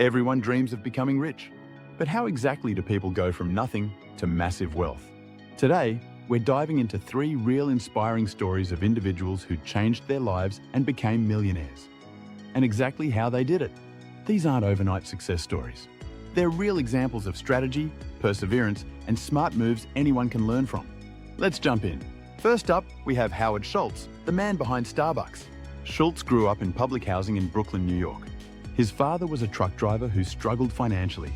Everyone dreams of becoming rich. But how exactly do people go from nothing to massive wealth? Today, we're diving into 3 real inspiring stories of individuals who changed their lives and became millionaires. And exactly how they did it. These aren't overnight success stories. They're real examples of strategy, perseverance, and smart moves anyone can learn from. Let's jump in. First up, we have Howard Schultz, the man behind Starbucks. Schultz grew up in public housing in Brooklyn, New York. His father was a truck driver who struggled financially,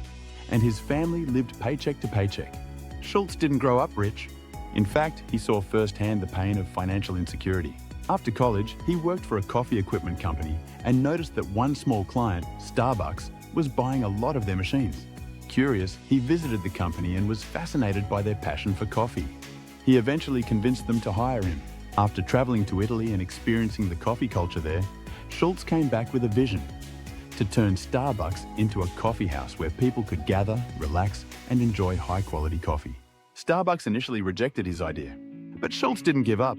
and his family lived paycheck to paycheck. Schultz didn't grow up rich. In fact, he saw firsthand the pain of financial insecurity. After college, he worked for a coffee equipment company and noticed that one small client, Starbucks, was buying a lot of their machines. Curious, he visited the company and was fascinated by their passion for coffee. He eventually convinced them to hire him. After traveling to Italy and experiencing the coffee culture there, Schultz came back with a vision: to turn Starbucks into a coffee house where people could gather, relax, and enjoy high-quality coffee. Starbucks initially rejected his idea, but Schultz didn't give up.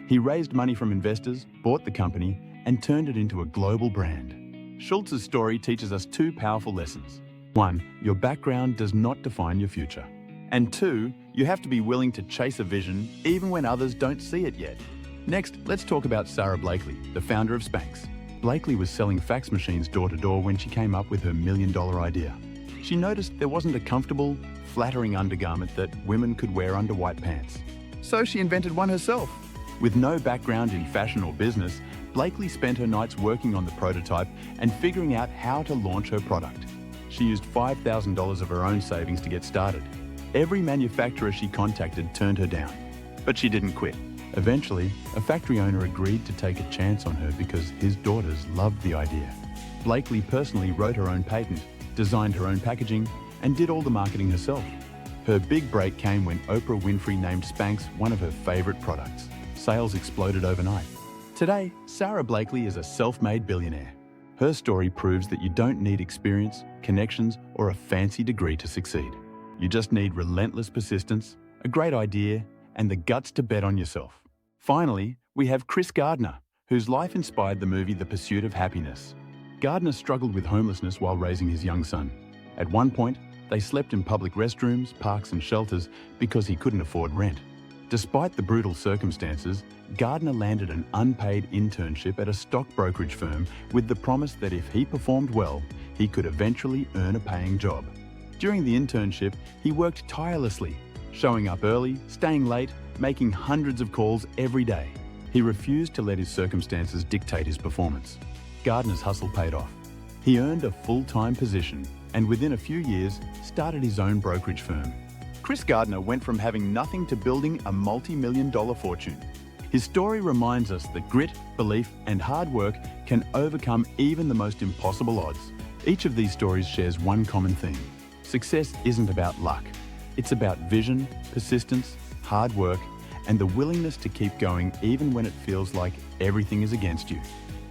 He raised money from investors, bought the company, and turned it into a global brand. Schultz's story teaches us 2 powerful lessons. 1, your background does not define your future. And 2, you have to be willing to chase a vision even when others don't see it yet. Next, let's talk about Sara Blakely, the founder of Spanx. Blakely was selling fax machines door to door when she came up with her $1 million idea. She noticed there wasn't a comfortable, flattering undergarment that women could wear under white pants. So she invented one herself. With no background in fashion or business, Blakely spent her nights working on the prototype and figuring out how to launch her product. She used $5,000 of her own savings to get started. Every manufacturer she contacted turned her down, but she didn't quit. Eventually, a factory owner agreed to take a chance on her because his daughters loved the idea. Blakely personally wrote her own patent, designed her own packaging, and did all the marketing herself. Her big break came when Oprah Winfrey named Spanx one of her favorite products. Sales exploded overnight. Today, Sara Blakely is a self-made billionaire. Her story proves that you don't need experience, connections, or a fancy degree to succeed. You just need relentless persistence, a great idea, and the guts to bet on yourself. Finally, we have Gardner, whose life inspired the movie The Pursuit of Happiness. Gardner struggled with homelessness while raising his young son. At one point, they slept in public restrooms, parks, and shelters because he couldn't afford rent. Despite the brutal circumstances, Gardner landed an unpaid internship at a stock brokerage firm with the promise that if he performed well, he could eventually earn a paying job. During the internship, he worked tirelessly, showing up early, staying late, making hundreds of calls every day. He refused to let his circumstances dictate his performance. Gardner's hustle paid off. He earned a full-time position and within a few years started his own brokerage firm. Gardner went from having nothing to building a multi-million-dollar fortune. His story reminds us that grit, belief, and hard work can overcome even the most impossible odds. Each of these stories shares one common theme. Success isn't about luck. It's about vision, persistence, hard work, and the willingness to keep going even when it feels like everything is against you.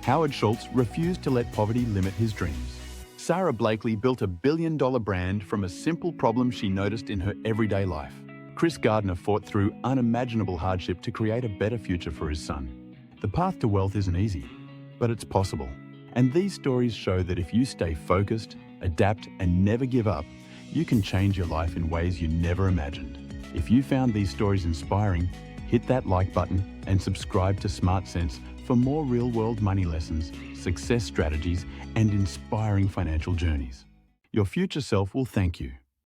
Howard Schultz refused to let poverty limit his dreams. Sara Blakely built a billion-dollar brand from a simple problem she noticed in her everyday life. Gardner fought through unimaginable hardship to create a better future for his son. The path to wealth isn't easy, but it's possible. And these stories show that if you stay focused, adapt, and never give up, you can change your life in ways you never imagined. If you found these stories inspiring, hit that like button and subscribe to Smart Sense for more real-world money lessons, success strategies, and inspiring financial journeys. Your future self will thank you.